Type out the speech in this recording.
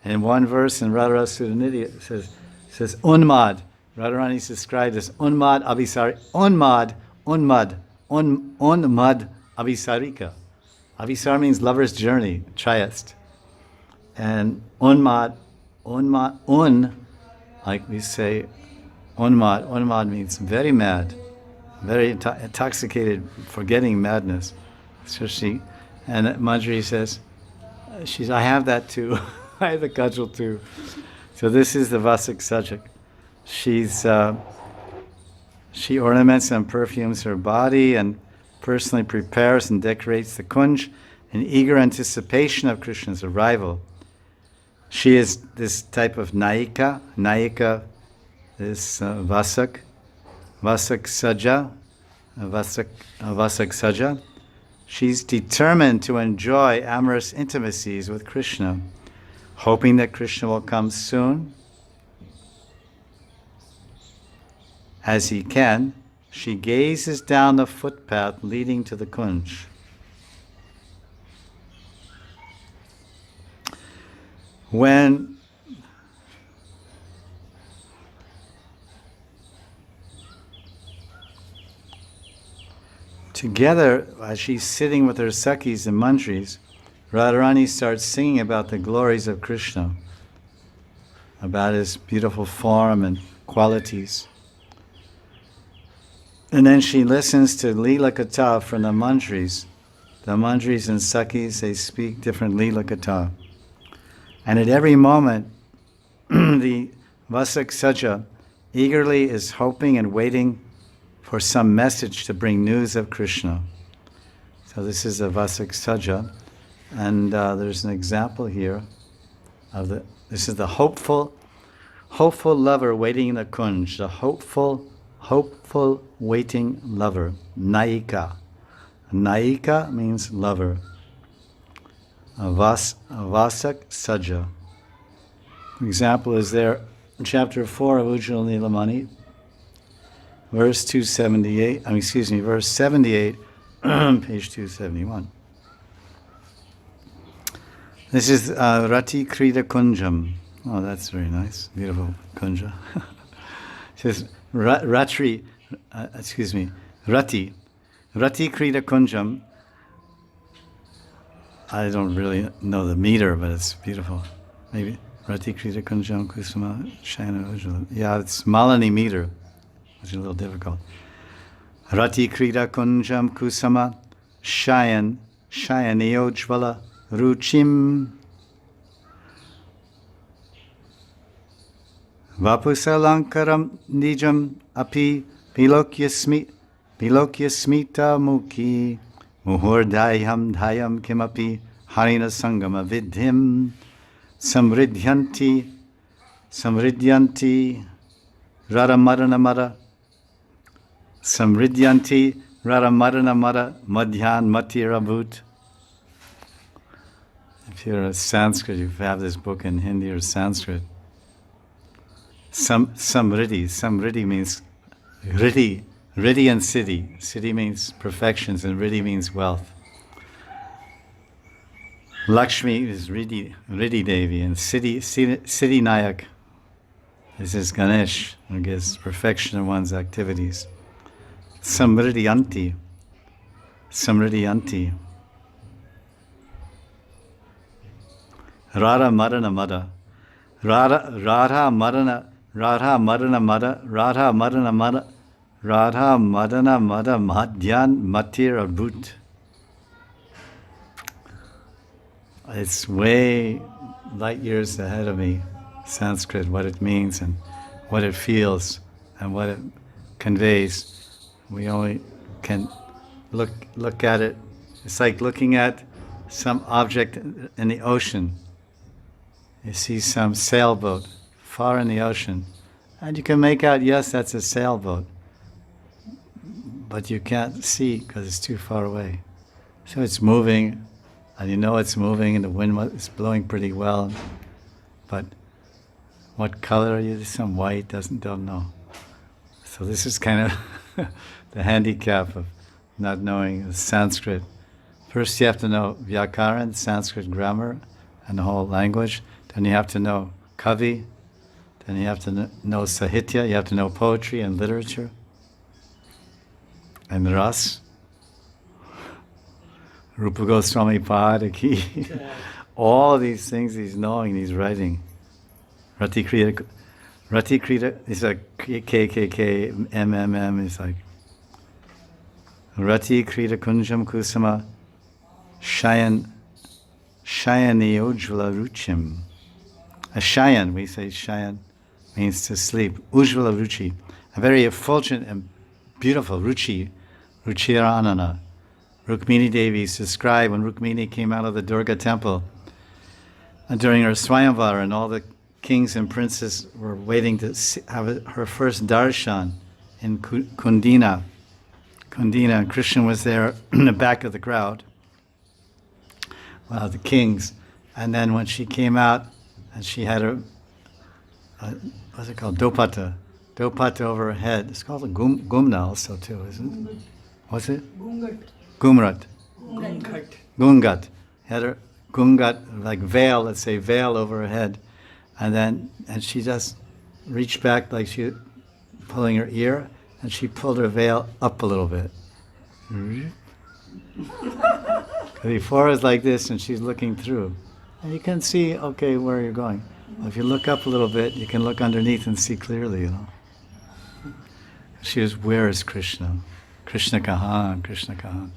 And in one verse in Radharasa Nidhi, it says Unmad. Radharani is described as Unmad Abhisari. Unmad Abhisarika. Abhisar means lover's journey, triest. And Unmad, like we say, Unmad means very mad, very intoxicated, forgetting madness. So and Manjari says, I have that too. I have the cudgel too. So this is the Vasak Sajak. She ornaments and perfumes her body and personally prepares and decorates the kunj in eager anticipation of Krishna's arrival. She is this type of Naika. Naika is Vasak Saja. Vasak Saja. She's determined to enjoy amorous intimacies with Krishna, hoping that Krishna will come soon. As he can, she gazes down the footpath leading to the kunj. When together, as she's sitting with her Sakhis and Mantris, Radharani starts singing about the glories of Krishna, about his beautiful form and qualities. And then she listens to Leela Katha from the Mantris. The Mantris and Sakhis, they speak different Leela Katha. And at every moment, the Vasak Saja eagerly is hoping and waiting for some message to bring news of Krishna. So this is a Vasak Saja. And there's an example here of this is the hopeful lover waiting in the kunj, the hopeful waiting lover, Naika. Naika means lover. Vasak Saja. Example is there in chapter 4 of Ujjwal Nilamani, verse 278, verse 78, page 271. This is Rati Krida Kunjam. Oh, that's very nice. Beautiful kunja. It says Rati Krida Kunjam. I don't really know the meter, but it's beautiful. Maybe Rati Krida Kunjam Kusuma Shayana Ujjwala. Yeah, it's Malani meter, which is a little difficult. Rati Krida Kunjam Kusama Shayan Ujjwala Ruchim Vapusalankaram Nijam Api Bilokyasmita Mukhi Muhurdayam Dhayam Kimapi Harina Sangama Vidhim Samridhyanti Radhamaranamara Samridhyanti Radhamaranamara Madhyan Matirabhut. If you're a Sanskrit, you have this book in Hindi or Sanskrit. Samriddhi means riddhi and siddhi. Siddhi means perfections and riddhi means wealth. Lakshmi is Riddhi Devi and Siddhi Nayak is his Ganesh, who gives perfection in one's activities. Samriddhyanti. Radha Marana Mada. Radha Madana Mada Madhyan Matir Abhut. It's way light years ahead of me, Sanskrit, what it means and what it feels and what it conveys. We only can look at it. It's like looking at some object in the ocean. You see some sailboat far in the ocean, and you can make out, yes, that's a sailboat, but you can't see because it's too far away. So it's moving, and you know it's moving, and the wind is blowing pretty well, but what color are you? Some white, don't know. So this is kind of the handicap of not knowing Sanskrit. First you have to know Vyakaran, Sanskrit grammar, and the whole language. Then you have to know Kavi. Then you have to know Sahitya. You have to know poetry and literature. And Ras. Rupa Goswami Padaki. All these things he's knowing, he's writing. Rati Krita is like KKK, MMM is like Rati Krita Kunjam Kusama Shayani Ujvala Ruchim. A Shayan, we say Shayan, means to sleep. Ujvala Ruchi, a very effulgent and beautiful Ruchi, Ruchiranana. Rukmini Devi is described when Rukmini came out of the Durga temple and during her Swayamvara, and all the kings and princes were waiting to have her first darshan in Kundina. Kundina, and Krishna was there in the back of the crowd, the kings. And then when she came out, and she had a what's it called? Dopata over her head. It's called a gumna also too, isn't it? What's it? Gumrat. Gungat. Had her gungat, like veil, let's say veil over her head. And she just reached back like she was pulling her ear, and she pulled her veil up a little bit. Before it was like this, and she's looking through. And you can see, okay, where you're going. Well, if you look up a little bit, you can look underneath and see clearly, you know. She was, where is Krishna? Krishna Kahan, Krishna Kahan.